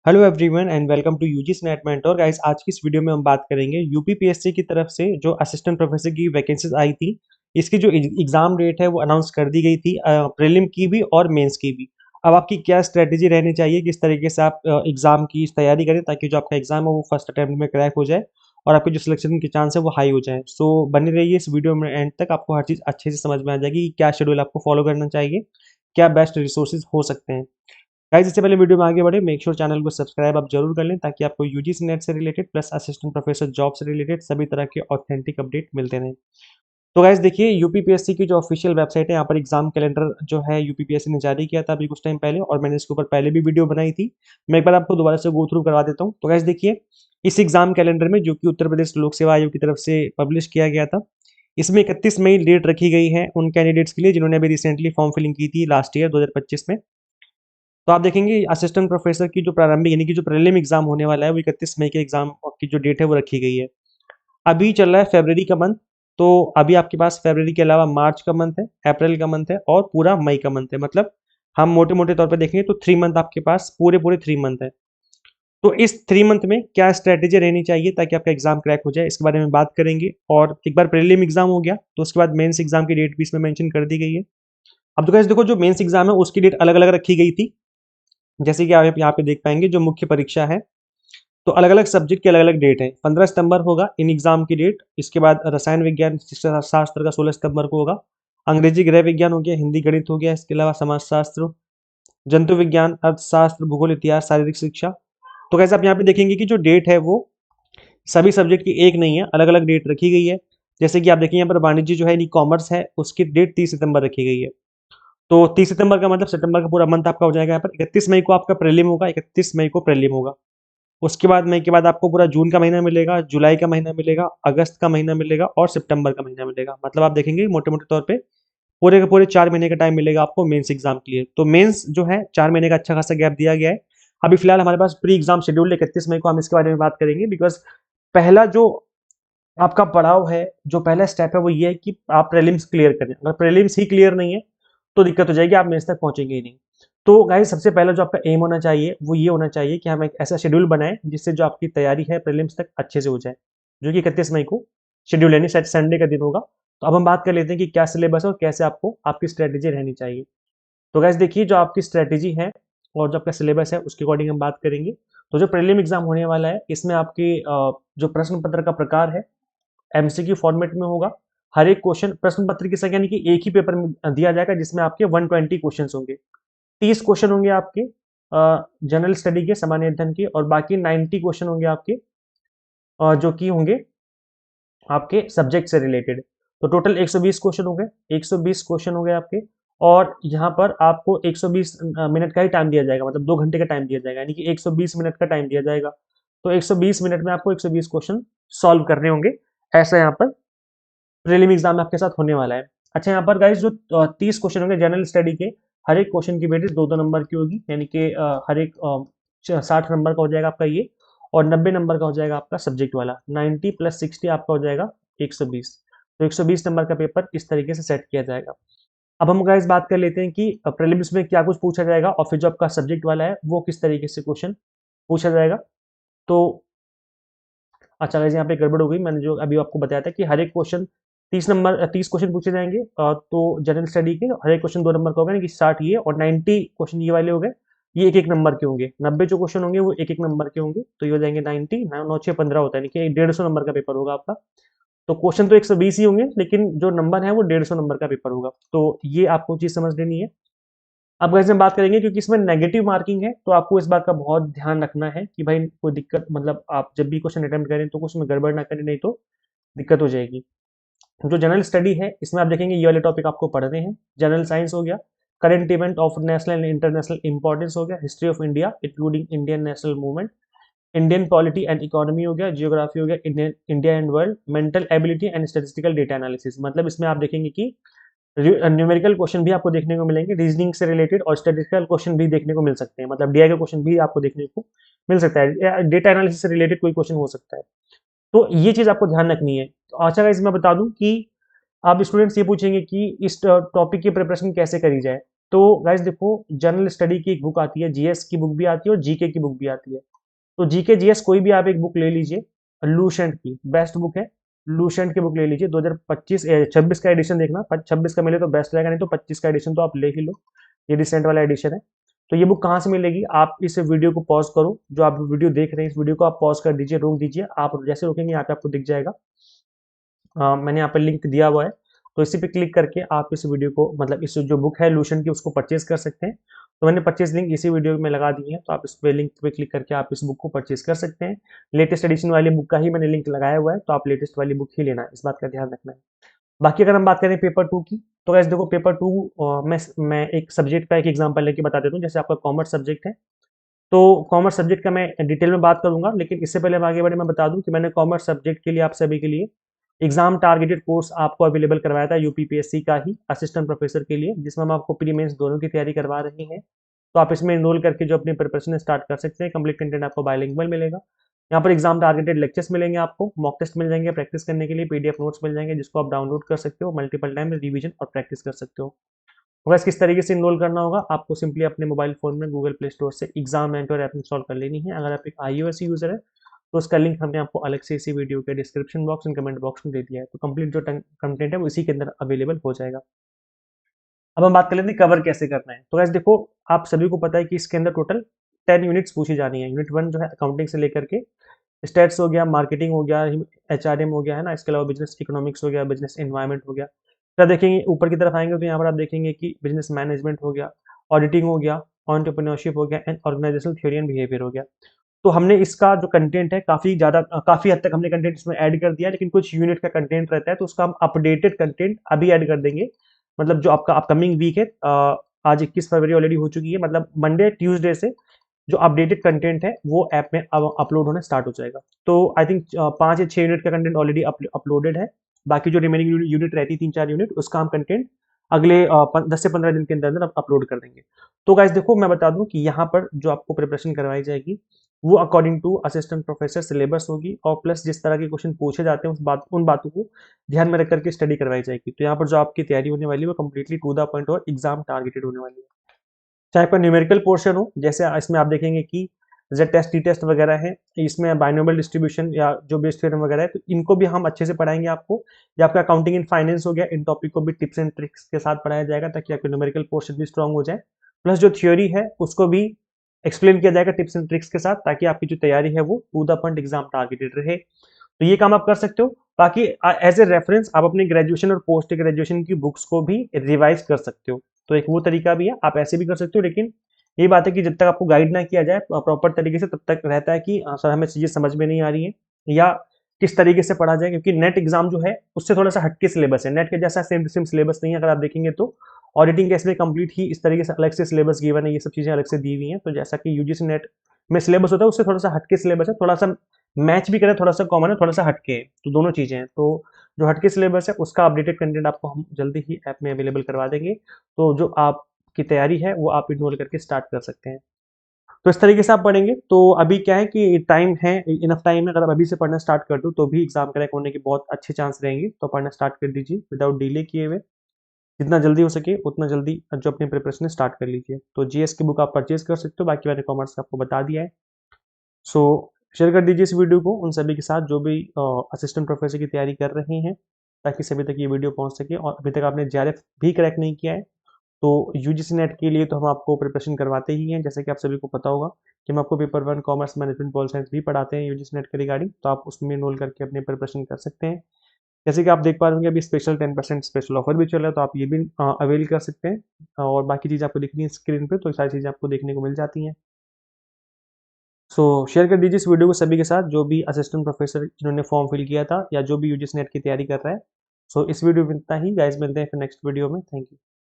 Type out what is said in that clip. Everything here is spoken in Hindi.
Hello everyone and welcome to UGC NET mentor guys. आज की इस वीडियो में हम बात करेंगे यूपीपीएससी की तरफ से जो असिस्टेंट प्रोफेसर की वैकेंसीज आई थी। इसकी जो एग्जाम डेट है वो अनाउंस कर दी गई थी, प्रीलिम की भी और मेंस की भी। अब आपकी क्या स्ट्रेटेजी रहनी चाहिए, किस तरीके से आप एग्जाम की तैयारी करें ताकि जो आपका एग्जाम है वो फर्स्ट अटेम्प्ट में क्रैक हो जाए और आपके जो सिलेक्शन के चांस है वो हाई हो जाए। सो बने रहिए इस वीडियो में एंड तक, आपको हर चीज़ अच्छे से समझ में आ जाएगी कि क्या शेड्यूल आपको फॉलो करना चाहिए, क्या बेस्ट रिसोर्सेज हो सकते हैं। गाइस, इससे पहले वीडियो में आगे बढ़े, मेक श्योर चैनल को सब्सक्राइब आप जरूर कर लें ताकि आपको यूजीसी नेट से related plus assistant professor job से रिलेटेड सभी तरह के ऑथेंटिक अपडेट मिलते रहें। तो गाइस देखिए, यूपीपीएससी की जो ऑफिशियल वेबसाइट है, यहाँ पर एग्जाम कैलेंडर जो है यूपीपीएससी ने जारी किया था अभी कुछ टाइम पहले, और मैंने इसके ऊपर पहले भी वीडियो बनाई थी। मैं एक बार आपको दोबारा से गो थ्रू करवा देता हूँ। तो गाइस देखिए, इस एग्जाम कैलेंडर में जो कि उत्तर प्रदेश लोक सेवा आयोग की तरफ से पब्लिश किया गया था, इसमें 31 मई डेट रखी गई है उन कैंडिडेट्स के लिए जिन्होंने अभी रिसेंटली फॉर्म फिलिंग की थी लास्ट ईयर 2025 में। तो आप देखेंगे असिस्टेंट प्रोफेसर की जो प्रारंभिक यानी कि जो प्रीलिम एग्जाम होने वाला है वो 31 मई के एग्जाम की जो डेट है वो रखी गई है। अभी चल रहा है फरवरी का मंथ, तो अभी आपके पास फरवरी के अलावा मार्च का मंथ है, अप्रैल का मंथ है और पूरा मई का मंथ है। मतलब हम मोटे मोटे तौर पर देखेंगे तो 3 मंथ आपके पास पूरे पूरे 3 मंथ है। तो इस 3 मंथ में क्या स्ट्रेटेजी रहनी चाहिए ताकि आपका एग्जाम क्रैक हो जाए, इसके बारे में बात करेंगे। और एक बार प्रीलिम एग्जाम हो गया तो उसके बाद मेंस एग्जाम की डेट भी इसमें मेंशन कर दी गई है। अब तो कैसे देखो, जो मेंस एग्जाम है उसकी डेट अलग अलग रखी गई थी। जैसे कि आप यहाँ पे देख पाएंगे, जो मुख्य परीक्षा है तो अलग अलग सब्जेक्ट की अलग अलग डेट है। 15 सितंबर होगा इन एग्जाम की डेट। इसके बाद रसायन विज्ञान शास्त्र का 16 सितंबर को होगा। अंग्रेजी गृह विज्ञान हो गया, हिंदी गणित हो गया, इसके अलावा समाज शास्त्र, जंतु विज्ञान, अर्थशास्त्र, भूगोल, इतिहास, शारीरिक शिक्षा। तो कैसे आप यहाँ पे देखेंगे कि जो डेट है वो सभी सब्जेक्ट की एक नहीं है, अलग अलग डेट रखी गई है। जैसे कि आप देखिए, यहाँ पर वाणिज्य जो है यानी कॉमर्स है उसकी डेट 30 सितंबर रखी गई है। तो 30 सितंबर का मतलब सितंबर का पूरा मंथ आपका हो जाएगा। यहाँ पर 31 मई को आपका प्रीलिम होगा, 31 मई को प्रीलिम होगा। उसके बाद मई के बाद आपको पूरा जून का महीना मिलेगा, जुलाई का महीना मिलेगा, अगस्त का महीना मिलेगा और सितंबर का महीना मिलेगा। मतलब आप देखेंगे मोटे मोटे तौर पे पूरे के पूरे 4 महीने का टाइम मिलेगा आपको मेंस एग्जाम के लिए। तो मेंस जो है 4 महीने का अच्छा खासा गैप दिया गया है। अभी फिलहाल हमारे पास प्री एग्जाम शेड्यूल 31 मई को, हम इसके बारे में बात करेंगे। बिकॉज पहला जो आपका पड़ाव है, जो पहला स्टेप है वो ये है कि आप प्रीलिम्स क्लियर करें। अगर प्रीलिम्स ही क्लियर नहीं है तो दिक्कत हो जाएगी, आप मेंस तक पहुंचेंगे ही नहीं। तो गाइस, सबसे पहला जो आपका एम होना चाहिए वो ये होना चाहिए कि हम एक ऐसा शेड्यूल बनाएं जिससे जो आपकी तैयारी है प्रीलिम्स तक अच्छे से हो जाए, जो कि 31 मई को शेड्यूल यानी संडे का दिन होगा। तो अब हम बात कर लेते हैं कि क्या सिलेबस है और कैसे आपको आपकी स्ट्रेटेजी रहनी चाहिए। तो गाइस देखिए, जो आपकी स्ट्रेटेजी है और जो आपका सिलेबस है उसके अकॉर्डिंग हम बात करेंगे। तो जो प्रीलिम एग्जाम होने वाला है इसमें आपके जो प्रश्न पत्र का प्रकार है एमसीक्यू फॉर्मेट में होगा। हर एक क्वेश्चन प्रश्न पत्र की संख्या यानी कि एक ही पेपर में दिया जाएगा जिसमें आपके 120 क्वेश्चन होंगे। 30 क्वेश्चन होंगे आपके जनरल स्टडी के, सामान्य अध्ययन के, और बाकी 90 क्वेश्चन होंगे आपके जो कि होंगे आपके सब्जेक्ट से रिलेटेड। तो टोटल 120 क्वेश्चन हो गए, 120 क्वेश्चन हो गए आपके। और यहाँ पर आपको 120 मिनट का ही टाइम दिया जाएगा, मतलब 2 घंटे का टाइम दिया जाएगा, यानी कि 120 मिनट का टाइम दिया जाएगा। तो 120 मिनट में आपको 120 क्वेश्चन सॉल्व करने होंगे। ऐसा यहाँ पर प्रीलिम एग्जाम आपके साथ होने वाला है। अच्छा, यहाँ पर गाइस जो 30 क्वेश्चन होंगे जनरल स्टडी के, हर एक क्वेश्चन की वेटेज 2-2 नंबर की होगी, यानी कि हर एक 60 नंबर का हो जाएगा आपका ये, और 90 नंबर का हो जाएगा आपका सब्जेक्ट वाला। 90 + 60 आपका हो जाएगा 120। तो 120 नंबर का पेपर इस तरीके से सेट किया जाएगा। अब हम गाइस बात कर लेते हैं कि प्रीलिम्स में क्या कुछ पूछा जाएगा और फिर जो आपका सब्जेक्ट वाला है वो किस तरीके से क्वेश्चन पूछा जाएगा। तो अच्छा गाइस, यहाँ पे गड़बड़ हो गई। मैंने जो अभी आपको बताया था कि हर एक क्वेश्चन 30 क्वेश्चन पूछे जाएंगे। तो जनरल स्टडी के हर एक क्वेश्चन 2 नंबर का होगा, यानी कि 60 ये और 90 क्वेश्चन ये वाले हो गए। ये एक एक नंबर के होंगे। 90 जो क्वेश्चन होंगे वो एक एक नंबर के होंगे, तो ये हो जाएंगे 90, 9 6 15 होता है, यानी कि 150 नंबर का पेपर होगा आपका। तो क्वेश्चन तो 120 ही होंगे, लेकिन जो नंबर है वो 150 नंबर का पेपर होगा। तो ये आपको चीज समझ लेनी है। अब वैसे हम बात करेंगे, क्योंकि इसमें नेगेटिव मार्किंग है तो आपको इस बात का बहुत ध्यान रखना है कि भाई कोई दिक्कत, मतलब आप जब भी क्वेश्चन अटेम्प्ट करें तो कुछ में गड़बड़ ना करें, नहीं तो दिक्कत हो जाएगी। जो जनरल स्टडी है इसमें आप देखेंगे ये वाले टॉपिक आपको पढ़ने हैं। जनरल साइंस हो गया, current event of national and international importance हो गया, history of India including Indian national movement, Indian polity and economy हो गया, जियोग्राफी हो गया, Indian India and world, mental ability and statistical data analysis. मतलब इसमें आप देखेंगे कि न्यूमेरिकल क्वेश्चन भी आपको देखने को मिलेंगे, रीजनिंग से रिलेटेड, और स्टेटिस्टिकल क्वेश्चन भी देखने को मिल सकते हैं। मतलब डीआई का क्वेश्चन भी आपको देखने को मिल सकता है, डेटा एनालिसिस से रिलेटेड कोई क्वेश्चन हो सकता है। तो ये चीज आपको ध्यान रखनी है। तो अच्छा गाइस, मैं बता दूं कि आप स्टूडेंट्स ये पूछेंगे कि इस टॉपिक की प्रिपरेशन कैसे करी जाए। तो गाइस देखो, जनरल स्टडी की एक बुक आती है, जीएस की बुक भी आती है और जीके की बुक भी आती है। तो जीके जीएस कोई भी आप एक बुक ले लीजिए, लूसेंट की बेस्ट बुक है। लूसेंट की बुक ले लीजिए, 2025 26 का एडिशन देखना, 26 का मिले तो बेस्ट रहेगा, नहीं तो 25 का एडिशन तो आप ले ही लो, ये रिसेंट वाला एडिशन है। तो ये बुक कहाँ से मिलेगी? आप इस वीडियो को पॉज करो, जो आप वीडियो देख रहे हैं इस वीडियो को आप पॉज कर दीजिए, रोक दीजिए, आप जैसे रोकेंगे यहाँ पे आपको दिख जाएगा। मैंने यहाँ पर लिंक दिया हुआ है, तो इसी पे क्लिक करके आप इस वीडियो को, मतलब इस जो बुक है लूशन की, उसको परचेज कर सकते हैं। तो मैंने 25 लिंक इसी वीडियो में लगा दी है, तो आप इस पे लिंक पे क्लिक करके आप इस बुक को परचेज कर सकते हैं। लेटेस्ट एडिशन वाली बुक का ही मैंने लिंक लगाया हुआ है, तो आप लेटेस्ट वाली बुक ही लेना है, इस बात का ध्यान रखना है। बाकी अगर हम बात करें पेपर टू की, तो वैसे देखो पेपर टू, मैं एक सब्जेक्ट का एक एग्जाम्पल लेके बता देता हूँ। जैसे आपका कॉमर्स सब्जेक्ट है, तो कॉमर्स सब्जेक्ट का मैं डिटेल में बात करूंगा, लेकिन इससे पहले हम आगे बढ़े मैं बता दूं कि मैंने कॉमर्स सब्जेक्ट के लिए आप सभी के लिए एग्जाम टारगेटेड कोर्स आपको अवेलेबल करवाया था, यूपीपीएससी का ही असिस्टेंट प्रोफेसर के लिए, जिसमें हम आपको प्री मेंस दोनों की तैयारी करवा रहे हैं। तो आप इसमें इनरोल करके जो अपनी प्रिपरेशन स्टार्ट कर सकते हैं। कंप्लीट कंटेंट आपको बायलिंगुअल मिलेगा। यहाँ पर एग्जाम टारगेटेड लेक्चर्स मिलेंगे, आपको मॉक टेस्ट मिल जाएंगे प्रैक्टिस करने के लिए, पीडीएफ नोट्स मिल जाएंगे जिसको आप डाउनलोड कर सकते हो, मल्टीपल टाइम रिवीजन और प्रैक्टिस कर सकते हो। तो बस किस तरीके से इनरोल करना होगा, आपको सिंपली अपने मोबाइल फोन में गूगल प्ले स्टोर से एग्जाम मेंटर ऐप इंस्टॉल कर लेनी है। अगर आप एक iOS यूजर है तो उसका लिंक हमने आपको अलग से इसी वीडियो के description box and comment box में दे दिया है, तो कंप्लीट जो कंटेंट है वो इसी के अंदर अवेलेबल हो जाएगा। अब हम बात कर लेते हैं कवर कैसे करना है। तो गैस देखो, आप सभी को पता है कि इसके अंदर टोटल 10 यूनिट्स पूछी जानी है। यूनिट 1 जो है अकाउंटिंग से लेकर के स्टेट्स हो गया, मार्केटिंग हो गया, एचआरएम हो गया, है ना, इसके अलावा बिजनेस इकोनॉमिक्स हो गया, बिजनेस एनवायरनमेंट हो गया। फिर देखेंगे ऊपर की तरफ आएंगे तो यहाँ पर आप देखेंगे कि बिजनेस मैनेजमेंट हो गया, ऑडिटिंग हो गया, एंटरप्रेन्योरशिप हो गया and organisational theory and behaviour हो गया। तो हमने इसका जो कंटेंट है काफी हद तक हमने कंटेंट इसमें ऐड कर दिया, लेकिन कुछ यूनिट का कंटेंट रहता है तो उसका हम अपडेटेड कंटेंट अभी ऐड कर देंगे। मतलब जो आपका अपकमिंग वीक है, आज 21 फरवरी ऑलरेडी हो चुकी है, मतलब मंडे ट्यूसडे से जो अपडेटेड कंटेंट है वो ऐप में अब अपलोड होना स्टार्ट हो जाएगा। तो आई थिंक 5 या 6 यूनिट का कंटेंट ऑलरेडी अपलोडेड है। बाकी जो रिमेनिंग यूनिट रहती है 3-4 यूनिट, उसका हम कंटेंट अगले 10 से 15 दिन के अंदर अंदर अपलोड कर देंगे। तो गाइस देखो, मैं बता दूं कि यहाँ पर जो आपको प्रिपरेशन करवाई जाएगी वो according to assistant professor syllabus होगी, और प्लस जिस तरह के क्वेश्चन पूछे जाते हैं उन बातों को ध्यान में रख करके स्टडी करवाई जाएगी। तो यहाँ पर जो आपकी तैयारी होने वाली है वो कम्प्लीटली टू द पॉइंट और एग्जाम टारगेटेड होने वाली है। चाहे आपका न्यूमेरिकल पोर्शन हो, जैसे इसमें आप देखेंगे कि जेड टेस्ट टी टेस्ट वगैरह है, इसमें बाइनोमियल डिस्ट्रीब्यूशन या जो बेस थ्योरम वगैरह है, तो इनको भी हम अच्छे से पढ़ाएंगे आपको। या आपका अकाउंटिंग इन फाइनेंस हो गया, इन टॉपिक को भी टिप्स एंड ट्रिक्स के साथ पढ़ाया जाएगा ताकि आपका न्यूमेरिकल पोर्शन भी स्ट्रांग हो जाए। प्लस जो थ्योरी है उसको भी एक्सप्लेन किया जाएगा टिप्स एंड ट्रिक्स के साथ, ताकि आपकी जो तैयारी है वो to the point exam targeted रहे। तो ये काम आप कर सकते हो। बाकी एज ए रेफरेंस आप अपनी ग्रेजुएशन और पोस्ट ग्रेजुएशन की बुक्स को भी रिवाइज कर सकते हो। तो एक वो तरीका भी है, आप ऐसे भी कर सकते हो, लेकिन ये बात है कि जब तक आपको गाइड ना किया जाए प्रॉपर तरीके से, तब तक रहता है कि सर हमें चीजें समझ में नहीं आ रही है, या किस तरीके से पढ़ा जाए, क्योंकि नेट एग्जाम जो है उससे थोड़ा सा हटके सिलेबस है। नेट के जैसा सेम टू सेम सिलेबस नहीं है। अगर आप देखेंगे तो ऑडिटिंग केस में कंप्लीट ही इस तरीके से अलग से सिलेबस गिवन है, ये सब चीजें अलग से दी हुई हैं। तो जैसा कि यूजीसी नेट में सिलेबस होता है उससे थोड़ा सा हटके सिलेबस है, थोड़ा सा मैच भी करें, थोड़ा सा कॉमन है, थोड़ा सा हटके है, तो दोनों चीजें हैं। तो जो हटके सिलेबस है उसका अपडेटेड कंटेंट आपको हम जल्दी ही ऐप में अवेलेबल करवा देंगे। तो जो आपकी तैयारी है वो आप इनरोल करके स्टार्ट कर सकते हैं। तो इस तरीके से आप पढ़ेंगे तो अभी क्या है कि टाइम है, इनफ टाइम है। अगर आप अभी से पढ़ना स्टार्ट कर दो तो भी एग्जाम क्रैक होने की बहुत अच्छे चांस रहेंगे। तो पढ़ना स्टार्ट कर दीजिए विदाउट डिले किए हुए, जितना जल्दी हो सके उतना जल्दी जो अपनी प्रिपरेशन स्टार्ट कर लीजिए। तो जीएस की बुक आप परचेज कर सकते हो, बाकी मैंने कॉमर्स का आपको बता दिया है। सो शेयर कर दीजिए इस वीडियो को उन सभी के साथ जो भी असिस्टेंट प्रोफेसर की तैयारी कर रहे हैं, ताकि सभी तक ये वीडियो पहुंच सके। और अभी तक आपने जेआरएफ भी क्रैक नहीं किया है तो यूजीसी नेट के लिए तो हम आपको प्रिपरेशन करवाते ही हैं, जैसे कि आप सभी को पता होगा कि हम आपको paper 1 commerce management pol science भी पढ़ाते हैं यूजीसी नेट के रिगार्डिंग। तो आप उसमें इनरोल करके अपनी प्रिपरेशन कर सकते हैं। जैसे कि आप देख पा रहे होंगे अभी स्पेशल 10% स्पेशल ऑफर भी चल रहा है, तो आप ये भी अवेल कर सकते हैं। और बाकी चीज़ आपको दिखनी है स्क्रीन पे, तो सारी चीज़ें आपको देखने को मिल जाती हैं। सो शेयर कर दीजिए इस वीडियो को सभी के साथ जो भी असिस्टेंट प्रोफेसर जिन्होंने फॉर्म फिल किया था या जो भी यूजीसी नेट की तैयारी कर रहा है। सो इस वीडियो में इतना ही गाइस, मिलते हैं फिर नेक्स्ट वीडियो में। Thank you.